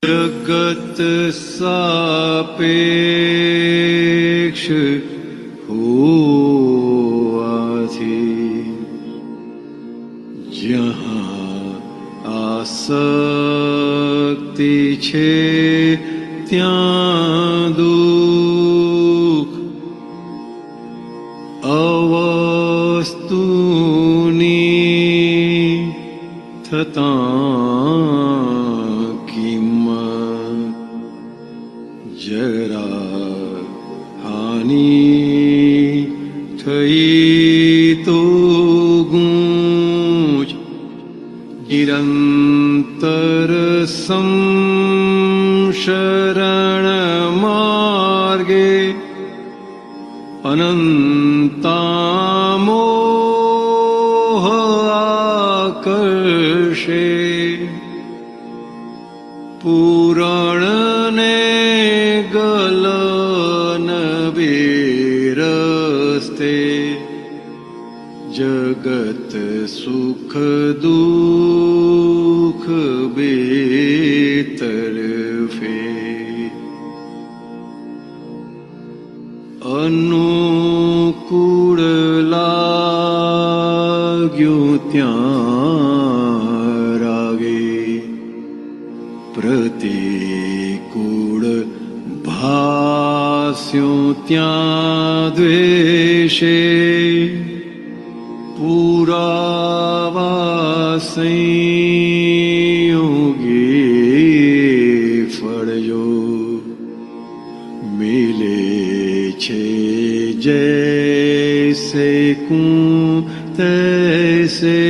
जगत सापेक्ष होवाથી જ્યાં આસક્તિ છે ત્યાં દુઃખ, અવસ્તુની થતાં કિંમત, જરા હાનિ થઈ તો ગૂંચ, નિરંતર સંશરણ માર્ગે અનંતામોહ આકર્ષે, પૂરણને ગલન બેરસ્તે, જગત સુખ દુઃખ બેતરફે, અનુકૂળ લાગ્યું ત્યાં રાગે, પ્રતિકૂળ ભાસ્યું ત્યાં દ્વેષે, પુરાવા સંયોગે ફળજો મિલે છે, જૈસે કું તૈસે,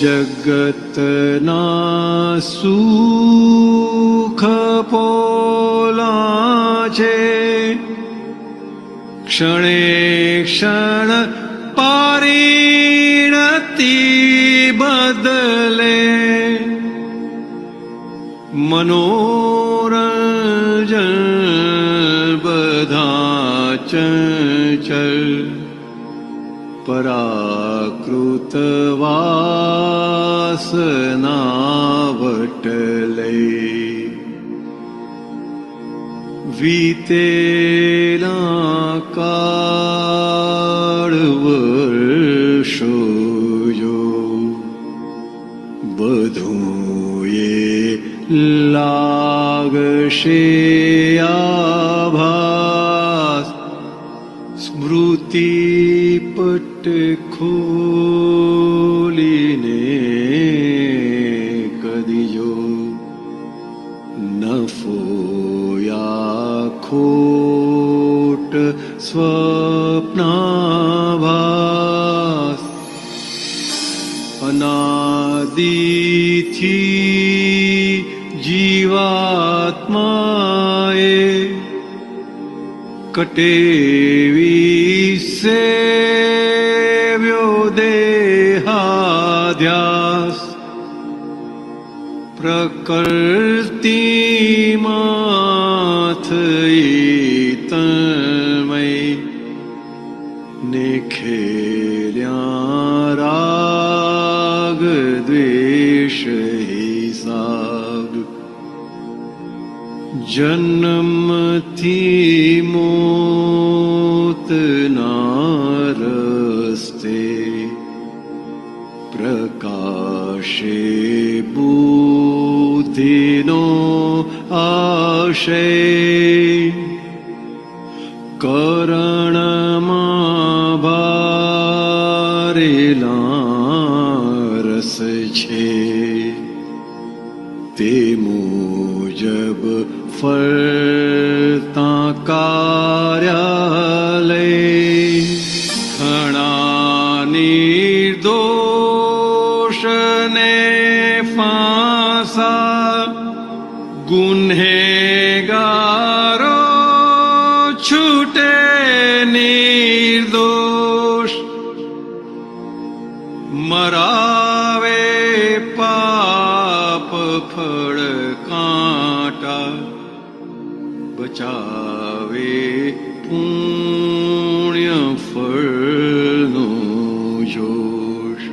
જગતના સુખ પોલા છે, ક્ષણે ક્ષણ પરિણતિ બદલે, મનોરંજન બધા ચંચલ, પરાકૃત વાસના વટલે, વીતેલા કાળ વર્ષો જો, બધું એ લાગશે આભાસ, સ્મૃતિ પટ ખોલીને કદીજો, નફો યા ખોટ સ્વપ્નાભાસ, અનાદિથી જીવાત્માએ કટેવી સેવ્યો દેહાધ્યાસ, પ્રકૃતિમાં થઈ તન્મય, ને ખેલ્યા રાગ દ્વેષ હિસાબ, જન્મથી મોતના રસ્તે, પ્રકાશે બુદ્ધિનો આશય, કરણમાં ભારેલા રસ છે, તે મુજબ ફરતા કાર્યાલય, ઘણા નિર્દોષને ફાંસા, ગુન્હેગારો છૂટે નિર્દોષ, મરાવે પાપ ફળ કાંટા, બચાવે પુણ્ય ફળનો જોશ,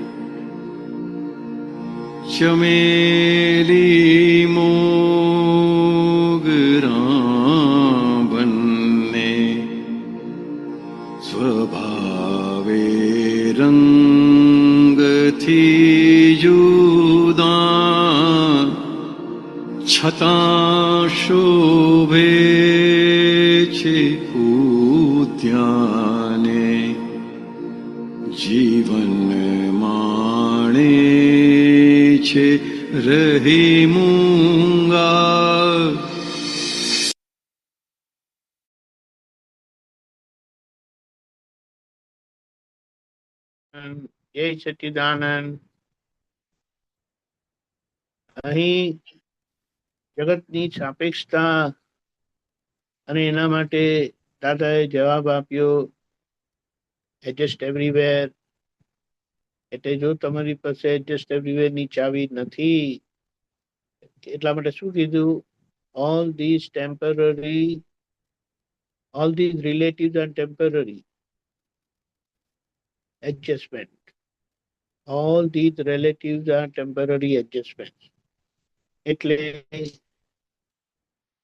ચમેલી બંને સ્વભાવે રંગથી જુદા છતાં શોભે છે ઉદ્યાને જીવન માણે છે રહી મૂંગા. જય સચ્ચિદાનંદ. અહીં જગતની સાપેક્ષતા અને એના માટે દાદાએ જવાબ આપ્યો એડજસ્ટ એવરીવેર. એટલે જો તમારી પાસે એડજસ્ટ એવરીવેર ની ચાવી નથી, એટલા માટે શું કીધું? All these temporary, all these relatives are temporary adjustment. All these relatives are temporary adjustment. એટલે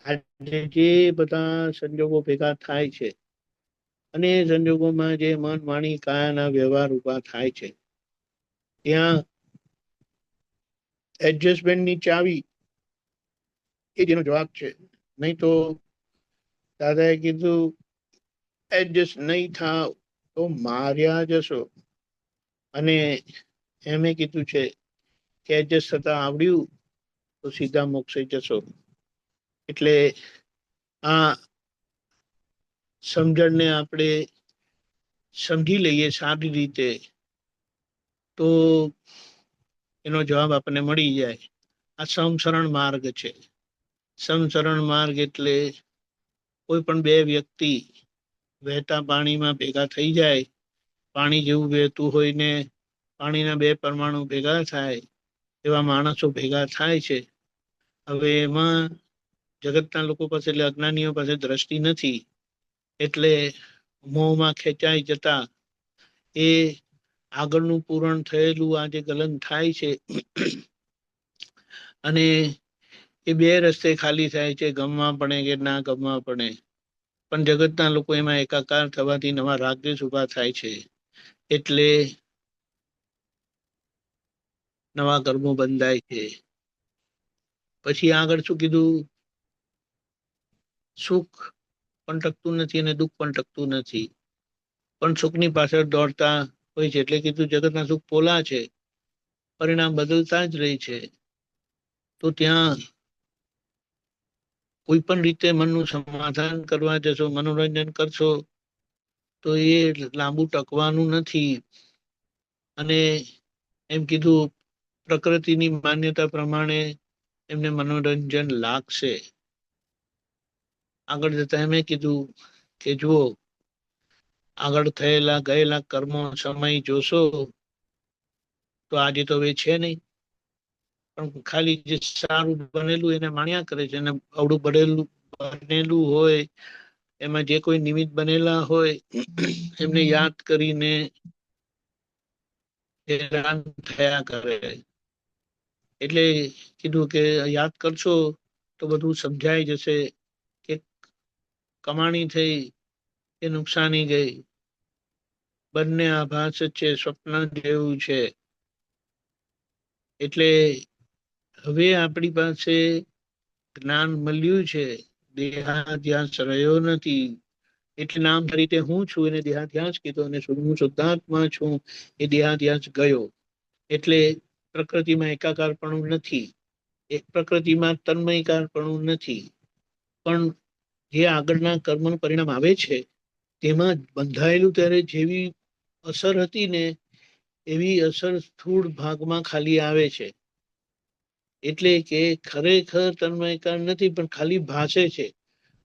આજે જે બધા સંજોગો ભેગા થાય છે અને એ સંજોગોમાં જે મન વાણી કાયાના વ્યવહાર ઉભા થાય છે, ત્યાં એડજસ્ટમેન્ટની ચાવી એ જેનો જવાબ છે. નહીં તો દાદાએ કીધું એડજસ્ટ નહીં થાવ તો માર્યા જશો. અને એમ કીધું છે કે એડજસ્ટ થતા આવડ્યું તો સીધા મોક્ષે જશો. એટલે આ સમજણને આપણે સમજી લઈએ સારી રીતે તો એનો જવાબ આપણને મળી જાય. આ સમસરણ માર્ગ છે. સમસરણ માર્ગ એટલે કોઈ પણ બે વ્યક્તિ વહેતા પાણીમાં ભેગા થઈ જાય, પાણી જેવું વહેતું હોય ને પાણીના બે પરમાણુ ભેગા થાય એવા માણસો ભેગા થાય છે. હવે એમાં જગતના લોકો પાસે, એટલે અજ્ઞાનીઓ પાસે દ્રષ્ટિ નથી, એટલે મોહમાં ખેંચાઈ જતા એ આગળનું પૂરણ થયેલું આ જે ગલન થાય છે અને એ બે રસ્તે ખાલી થાય છે, ગમવા પડે કે ના ગમવા પડે. પણ જગતના લોકો એમાં એકાકાર થવાથી નવા રાગદ્વેષ ઉભા થાય છે, એટલે નવા કર્મો બંધાય છે. પછી આગળ શું કીધું? સુખ પણ ટકતું નથી અને દુઃખ પણ ટકતું નથી, પણ સુખની પાછળ દોડતા હોય છે. એટલે કીધું જગતના સુખ પોલા છે, પરિણામ બદલતા જ રહી છે. તો ત્યાં કોઈ પણ રીતે મનનું સમાધાન કરવા જશો, મનોરંજન કરશો તો એ લાંબુ ટકવાનું નથી. અને એમ કીધું પ્રકૃતિની માન્યતા પ્રમાણે એમને મનોરંજન લાગશે. આગળ જતા એમ કીધું કે જુઓ, આગળ થયેલા ગયેલા કર્મો સમય જોશો તો આજે તો હવે છે નહીં, પણ ખાલી જે સારું બનેલું એને માણ્યા કરે છે, અને અવડું બનેલું હોય એમાં જે કોઈ નિમિત્ત બનેલા હોય એમને યાદ કરીને હેરાન થયા કરે. એટલે કીધું કે યાદ કરશો તો બધું સમજાઈ જશે કે કમાણી થઈ કે નુકસાની ગઈ, બંને આભાસ છે, સ્વપ્ન જેવું છે. એટલે હવે આપણી પાસે જ્ઞાન મળ્યું છે, દેહાધ્યાસ રહ્યો નથી. એટલે નામ તરીકે હું છું એને દેહાધ્યાસ કીધો, અને હું શુદ્ધાત્મા છું એ દેહાધ્યાસ ગયો. એટલે પ્રકૃતિમાં એકાકારપણું નથી, એક પ્રકૃતિમાં તન્મયકારપણું નથી. પણ જે આગળના કર્મનું પરિણામ આવે છે તેમાં બંધાયેલું ત્યારે જેવી અસર હતી ને એવી અસર સ્થૂળ ભાગમાં ખાલી આવે છે. એટલે કે ખરેખર તન્મયકાર નથી, પણ ખાલી ભાષે છે.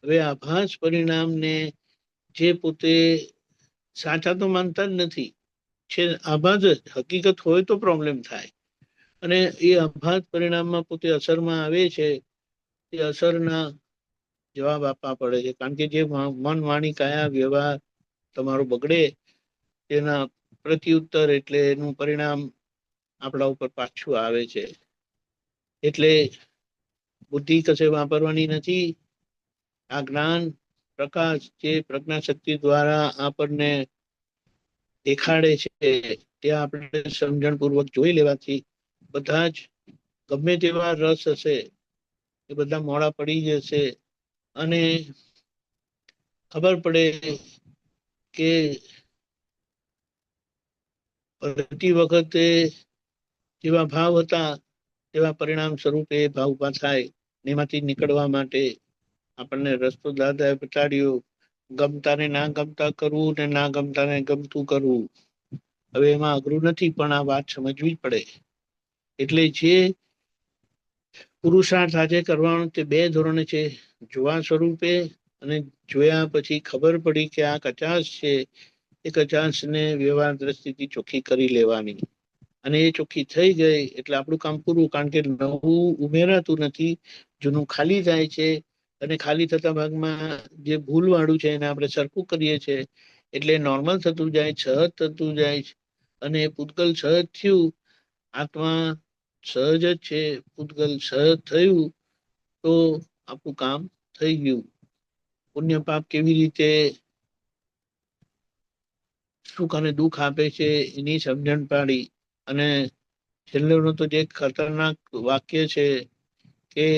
હવે આભાસ પરિણામને જે પોતે સાચા તો માનતા જ નથી, છે આભાસ જ. હકીકત હોય તો પ્રોબ્લેમ થાય, અને એ આભાસ પરિણામમાં પોતે અસરમાં આવે છે. એ અસરના જવાબ આપવા પડે છે, કારણ કે જે મન વાણી કાયા વ્યવહાર તમારો બગડે તેના પ્રત્યુત્તર એટલે એનું પરિણામ આપણા ઉપર પાછું આવે છે. એટલે બુદ્ધિ કશે વાપરવાની નથી, આ જ્ઞાન પ્રકાશ જે પ્રજ્ઞા શક્તિ દ્વારા આપણને દેખાડે છે તે આપણે સમજણ પૂર્વક જોઈ લેવાથી બધા જ ગમે તેવા રસ હશે એ બધા મોડા પડી જશે અને ખબર પડે કે ભરતી વખતે જેવા ભાવ હતા તેવા પરિણામ સ્વરૂપે ભાવ ઉભા થાય. એમાંથી નીકળવા માટે આપણને રસ્તો દાદાએ બતાડ્યો. ગમતા ને ના ગમતા કરવું ને ના ગમતા ને ગમતું કરવું. હવે એમાં અઘરું નથી, પણ આ વાત સમજવી જ પડે. એટલે જે પુરુષાર્થ આજે કરવાનો તે બે ધોરણે છે, જોવા સ્વરૂપે અને જોયા પછી ખબર પડી કે આ કચાશ છે, એ કચાશ ને વ્યવહાર દ્રષ્ટિથી ચોખ્ખી કરી લેવાની. અને એ ચોખ્ખી થઈ ગઈ એટલે આપણું કામ પૂરું, કારણ કે નવું ઉમેરાતું નથી, જૂનું ખાલી જાય છે. અને ખાલી થતા ભાગમાં જે ભૂલ વાળું છે એને આપણે સરખું કરીએ છીએ, એટલે નોર્મલ થતું જાય, સહજ થતું જાય. અને પૂતગલ સહજ થયું, આત્મા સહજ જ છે, પૂતગલ સહજ થયું તો આપણું કામ થઈ ગયું. પુણ્ય પાપ કેવી રીતે સુખ અને દુઃખ આપે છે એની સમજણ પાડી. અને છેલ્લેનું તો જે ખતરનાક વાક્ય છે કે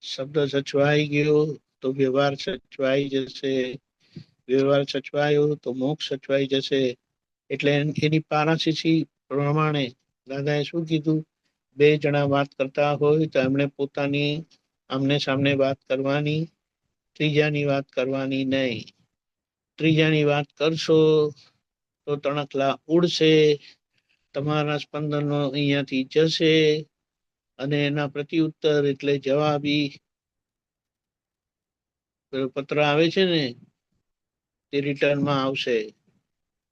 શબ્દ સચવાઈ ગયો તો વ્યવહાર સચવાઈ જશે, વ્યવહાર સચવાયો તો મોક્ષ સચવાઈ જશે. એટલે એની પારાશીસી પ્રમાણે દાદાએ શું કીધું, બે જણા વાત કરતા હોય તો એમણે પોતાની આમને સામને વાત કરવાની, ત્રીજાની વાત કરવાની નહીં. ત્રીજાની વાત કરશો તો તણખલા ઉડશે, તમારા સ્પંદનો અહીંયાથી જશે અને એના પ્રત્યુત્તર એટલે જવાબી પત્ર આવે છે ને તે રિટર્નમાં આવશે.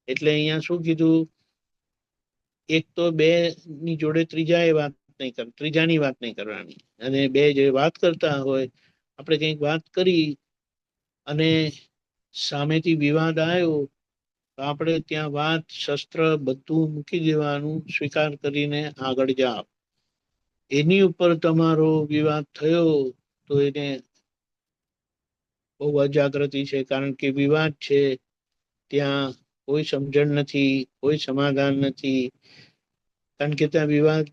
એટલે અહીંયા શું કીધું, એક તો બે ની જોડે ત્રીજાની વાત નહીં કરવાની. અને બે જે વાત કરતા હોય, આપણે કંઈક વાત કરી અને સામેથી વિવાદ આવ્યો તો આપણે ત્યાં વાત શસ્ત્ર બધું મૂકી દેવાનું, સ્વીકાર કરીને આગળ જાઓ. એની ઉપર તમારો વિવાદ થયો તો એને બહુ અજાગૃતિ છે, કારણ કે વિવાદ છે, ત્યાં કોઈ સમજણ નથી, કોઈ સમાધાન નથી, કારણ કે ત્યાં વિવાદ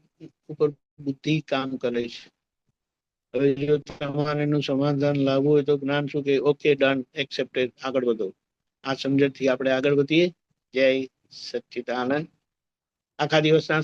ઉપર બુદ્ધિ કામ કરે છે. હવે જો તમારે એનું સમાધાન લાવવું હોય તો જ્ઞાન શું કે, ઓકે ડન, એક્સેપ્ટેડ, આગળ વધો. આ સમજણથી આપણે આગળ વધીએ. જય સચ્ચિદાનંદ. આખા દિવસના